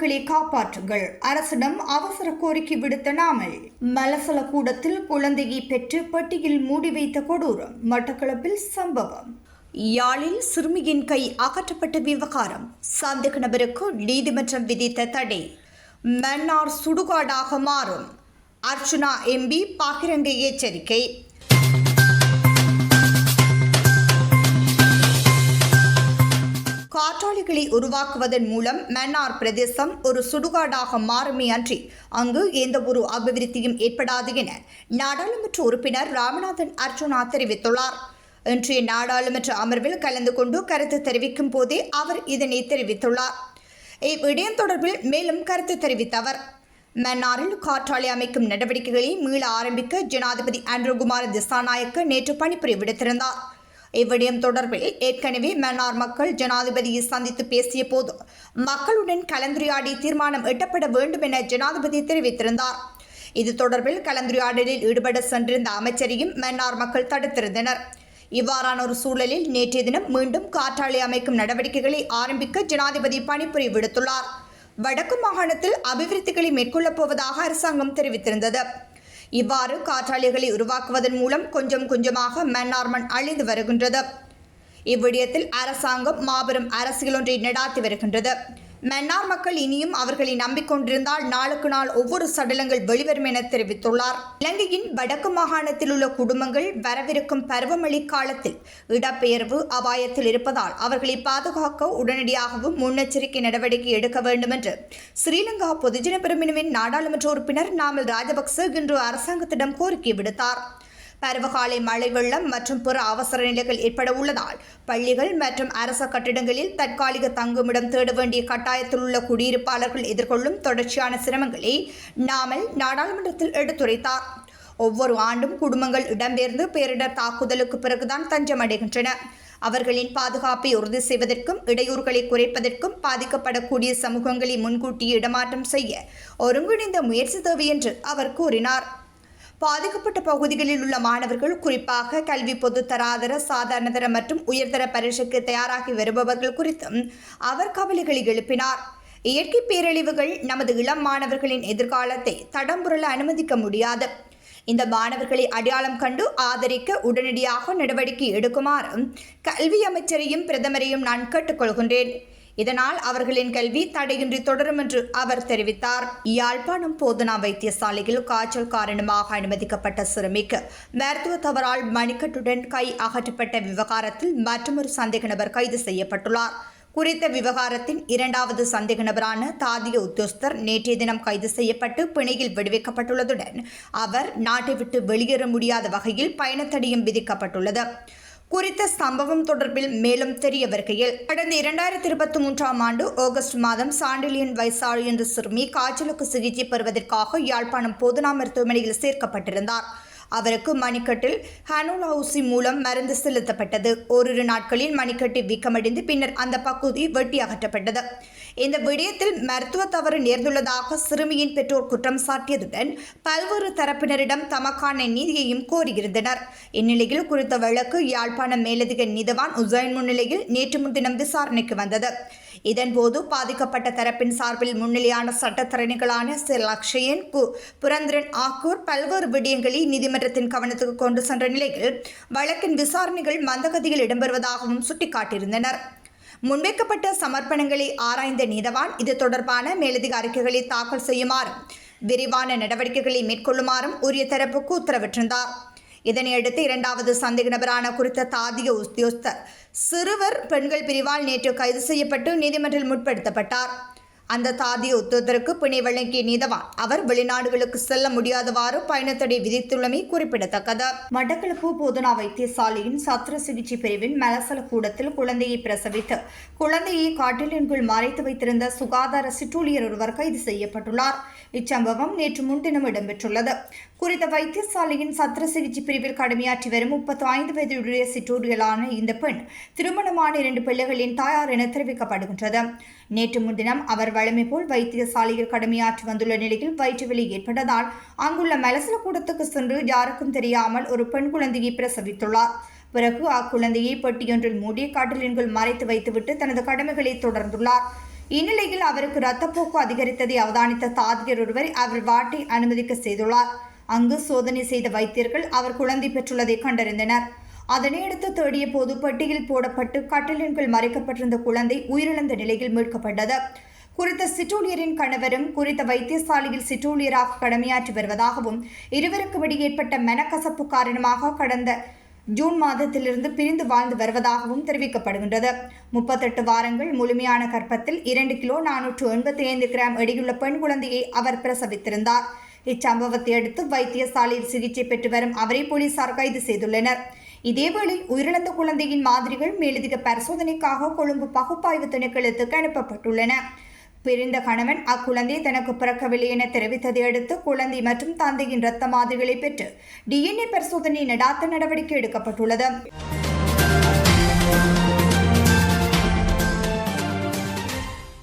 மக்களை காப்பாற்றுங்கள், அரசிடம் அவசர கோரிக்கை விடுத்த நாமல். மலசல கூடத்தில் குழந்தையை பெற்று பெட்டியில் மூடி வைத்த கொடூரம். மட்டக்களப்பில் சம்பவம். யாழில் சிறுமியின் கை அகற்றப்பட்ட விவகாரம். சந்தேக நபருக்கு நீதிமன்றம் விதித்த தடை. மன்னார் சுடுகாடாக மாறும். அர்ச்சுனா எம்பி பகிரங்க எச்சரிக்கை. காற்றாலைகளை உருவாக்குவதன் மூலம் மன்னார் பிரதேசம் ஒரு சுடுகாடாக மாறுமே அன்றி அங்கு எந்த ஒரு அபிவிருத்தியும் ஏற்படாது என நாடாளுமன்ற உறுப்பினர் ராமநாதன் அர்ச்சுனா தெரிவித்துள்ளார். இன்றைய நாடாளுமன்ற அமர்வில் கலந்து கொண்டு கருத்து தெரிவிக்கும் போதே அவர் இதனை தெரிவித்துள்ளார். இவ்விடயம் தொடர்பில் மேலும் கருத்து தெரிவித்த அவர், மன்னாரில் காற்றாலை அமைக்கும் நடவடிக்கைகளை மீள ஆரம்பிக்க ஜனாதிபதி அன்ருகுமார திசாநாயக்க நேற்று பணிப்புரை விடுத்திருந்தார். இவ்விடயம் தொடர்பில் ஏற்கனவே மன்னார் மக்கள் ஜனாதிபதியை சந்தித்து பேசிய போது மக்களுடன் கலந்துரையாடி தீர்மானம் எட்டப்பட வேண்டும் என ஜனாதிபதி தெரிவித்திருந்தார். இது தொடர்பில் கலந்துரையாடலில் ஈடுபட சென்றிருந்த அமைச்சரையும் மன்னார் மக்கள் தடுத்திருந்தனர். இவ்வாறான ஒரு சூழலில் நேற்றைய தினம் மீண்டும் காற்றாலை அமைக்கும் நடவடிக்கைகளை ஆரம்பிக்க ஜனாதிபதி பணிப்புரை விடுத்துள்ளார். வடக்கு மாகாணத்தில் அபிவிருத்திகளை மேற்கொள்ளப் போவதாக அரசாங்கம் தெரிவித்திருந்தது. இவ்வாறு காற்றாலைகளை உருவாக்குவதன் மூலம் கொஞ்சம் கொஞ்சமாக மன்னார் மண் அழிந்து வருகின்றது. இவ்விடயத்தில் அரசாங்கம் மாபெரும் அரசியல் ஒன்றை நடாத்தி வருகின்றது. மன்னார் மக்கள் இனியும் அவர்களை நம்பிக்கொண்டிருந்தால் நாளுக்கு நாள் ஒவ்வொரு சடலங்கள் வெளிவரும் என தெரிவித்துள்ளார். இலங்கையின் வடக்கு மாகாணத்தில் உள்ள குடும்பங்கள் வரவிருக்கும் பருவமழை காலத்தில் இடப்பெயர்வு அபாயத்தில் இருப்பதால் அவர்களை பாதுகாக்க உடனடியாகவும் முன்னெச்சரிக்கை நடவடிக்கை எடுக்க வேண்டும் என்று ஸ்ரீலங்கா பொதுஜன பெரமுனவின் நாடாளுமன்ற உறுப்பினர் நாமல் ராஜபக்ச இன்று அரசாங்கத்திடம் கோரிக்கை விடுத்தார். பருவகாலை மழை வெள்ளம் மற்றும் பிற அவசர நிலைகள் ஏற்பட உள்ளதால் பள்ளிகள் மற்றும் அரச கட்டிடங்களில் தற்காலிக தங்குமிடம் தேட வேண்டிய கட்டாயத்தில் உள்ள குடியிருப்பாளர்கள் எதிர்கொள்ளும் தொடர்ச்சியான சிரமங்களை நாமல் நாடாளுமன்றத்தில் எடுத்துரைத்தார். ஒவ்வொரு ஆண்டும் குடும்பங்கள் இடம்பெயர்ந்து பேரிடர் தாக்குதலுக்கு பிறகுதான் தஞ்சம் அடைகின்றன. அவர்களின் பாதுகாப்பை உறுதி செய்வதற்கும் இடையூறுகளை குறைப்பதற்கும் பாதிக்கப்படக்கூடிய சமூகங்களை முன்கூட்டியே இடமாற்றம் செய்ய ஒருங்கிணைந்த முயற்சி தேவை என்று அவர் கூறினார். பாதிக்கப்பட்ட பகுதிகளில் உள்ள மாணவர்கள், குறிப்பாக கல்வி பொது தராதர, சாதாரணதர மற்றும் உயர்தர பரீட்சைக்கு தயாராகி வருபவர்கள் குறித்தும் அவர் கவலைகளை எழுப்பினார். இயற்கை பேரழிவுகள் நமது இளம் மாணவர்களின் எதிர்காலத்தை தடம்புரள அனுமதிக்க முடியாது. இந்த மாணவர்களை அடையாளம் கண்டு ஆதரிக்க உடனடியாக நடவடிக்கை எடுக்குமாறும் கல்வி அமைச்சரையும் பிரதமரையும் நான் கேட்டுக்கொள்கின்றேன். இதனால் அவர்களின் கல்வி தடையின்றி தொடரும் என்று அவர் தெரிவித்தார். யாழ்ப்பாணம் போதனா வைத்தியசாலையில் காய்ச்சல் காரணமாக அனுமதிக்கப்பட்ட சிறுமிக்கு மருத்துவ தவறால் மணிக்கட்டுடன் கை அகற்றப்பட்ட விவகாரத்தில் மற்றொரு சந்தேக நபர் கைது செய்யப்பட்டுள்ளார். குறித்த விவகாரத்தின் இரண்டாவது சந்தேக நபரான தாதிய உத்தியோகஸ்தர் நேற்றைய தினம் கைது செய்யப்பட்டு பிணையில் விடுவிக்கப்பட்டுள்ளதுடன் அவர் நாட்டை விட்டு வெளியேற முடியாத வகையில் பயணத்தடையும் விதிக்கப்பட்டுள்ளது. குறித்த சம்பவம் தொடர்பில் மேலும் தெரிய வருகையில், கடந்த 2023ஆம் ஆண்டு ஆகஸ்ட் மாதம் சாண்டிலியன் வைசாலி என்ற சிறுமி காய்ச்சலுக்கு சிகிச்சை பெறுவதற்காக யாழ்ப்பாணம் போதனா மருத்துவமனையில் சேர்க்கப்பட்டிருந்தார். அவருக்கு மணிக்கட்டில் ஹனோலா ஊசி மூலம் மருந்து செலுத்தப்பட்டது. ஓரிரு நாட்களில் மணிக்கட்டு வீக்கமடைந்து பின்னர் அந்த பகுதி வெட்டி அகற்றப்பட்டது. இந்த விடயத்தில் மருத்துவ தவறு நேர்ந்துள்ளதாக சிறுமியின் பெற்றோர் குற்றம் சாட்டியதுடன் பல்வேறு தரப்பினரிடம் தமக்கான நீதியையும் கோரியிருந்தனர். இந்நிலையில் குறித்த வழக்கு யாழ்ப்பாணம் மேலதிக நீதவான் உசைன் முன்னிலையில் நேற்று முன்தினம் விசாரணைக்கு வந்தது. இதன்போது பாதிக்கப்பட்ட தரப்பின் சார்பில் முன்னிலையான சட்டத்தரணிகளான லக்ஷயன் புரந்திரன் ஆகியோர் பல்வேறு விடயங்களை நீதிமன்றத்தின் கவனத்துக்கு கொண்டு சென்ற நிலையில் வழக்கின் விசாரணைகள் மந்தகதியில் இடம்பெறுவதாகவும் சுட்டிக்காட்டியிருந்தனர். முன்வைக்கப்பட்ட சமர்ப்பணங்களை ஆராய்ந்த நீதவான் இது தொடர்பான மேலதிக அறிக்கைகளை தாக்கல் செய்யுமாறும் விரிவான நடவடிக்கைகளை மேற்கொள்ளுமாறும் உரிய தரப்புக்கு உத்தரவிட்டிருந்தார். இதனையடுத்து இரண்டாவது சந்தேக நபரான குறித்த தாதிய உத்தியோகஸ்தர் சிறுவர் பெண்கள் பிரிவால் நேற்று கைது செய்யப்பட்டு நீதிமன்றில் முற்படுத்தப்பட்டார். அந்த தாதிய உத்தியோகத்தருக்கு பிணை வழங்கிய நீதவான் அவர் வெளிநாடுகளுக்கு செல்ல முடியாதவாறு பயணத்தடை விதித்துள்ளமை குறிப்பிடத்தக்கது. மட்டக்களப்பு போதனா வைத்தியசாலையின் சத்திர சிகிச்சை பிரிவின் மலசல கூடத்தில் குழந்தையை பிரசவித்து குழந்தையை காட்டிலின்குள் மறைத்து வைத்திருந்த சுகாதார சிற்றூழியர் ஒருவர் கைது செய்யப்பட்டுள்ளார். இச்சம்பவம் நேற்று முன்தினம் இடம்பெற்றுள்ளது. குறித்த வைத்தியசாலையின் சத்திர சிகிச்சை பிரிவில் கடமையாற்றி வரும் 35 வயதுடைய சிற்றூழியலான இந்த பெண் திருமணமான 2 பிள்ளைகளின் தாயார் என தெரிவிக்கப்படுகின்றது. நேற்று முன்தினம் அவர் வழமை போல் வைத்தியசாலையில் கடமையாற்றி வந்துள்ள நிலையில் வயிற்று வலி ஏற்பட்டதால் அங்குள்ள மலசல கூடத்துக்கு சென்று யாருக்கும் தெரியாமல் ஒரு பெண் குழந்தையை பிரசவித்துள்ளார். பிறகு அக்குழந்தையை பெட்டியொன்றில் மூடி காட்டிலின்குள் மறைத்து வைத்துவிட்டு தனது கடமைகளை தொடர்ந்துள்ளார். இந்நிலையில் அவருக்கு இரத்தப்போக்கு அதிகரித்ததை அவதானித்த தாதியர் ஒருவர் அவர் வாட்டை அனுமதிக்க செய்துள்ளார். அங்கு சோதனை செய்த வைத்தியர்கள் அவர் குழந்தை பெற்றுள்ளதை கண்டறிந்தனர். அதனையடுத்து தேடிய போது பெட்டியில் போடப்பட்டு கட்டிலின் கீழ் மறைக்கப்பட்டிருந்த குழந்தை உயிரிழந்த நிலையில் மீட்கப்பட்டது. குறித்த சிற்றூழியரின் கணவரும் குறித்த வைத்தியசாலையில் சிற்றூழியராக கடமையாற்றி வருவதாகவும் இருவருக்கும் இடையே ஏற்பட்ட மனக்கசப்பு காரணமாக கடந்த ஜூன் மாதத்திலிருந்து பிரிந்து வாழ்ந்து வருவதாகவும் தெரிவிக்கப்படுகின்றது. 38 வாரங்கள் முழுமையான கர்ப்பத்தில் 2 கிலோ 485 கிராம் எடையுள்ள பெண் குழந்தையை அவர் பிரசவித்திருந்தார். இச்சம்பவத்தை அடுத்து வைத்தியசாலையில் சிகிச்சை பெற்று வரும் அவரை போலீசார் கைது செய்துள்ளனர். இதேவேளை உயிரிழந்த குழந்தையின் மாதிரிகள் மேலதிக பரிசோதனைக்காக கொழும்பு பகுப்பாய்வு திணைக்களத்துக்கு அனுப்பப்பட்டுள்ளன. பிரிந்த கணவன் அக்குழந்தை தனக்கு பிறக்கவில்லை என தெரிவித்ததை அடுத்து குழந்தை மற்றும் தந்தையின் இரத்த மாதிரிகளை பெற்று DNA பரிசோதனை நடாத்த நடவடிக்கை எடுக்கப்பட்டுள்ளது.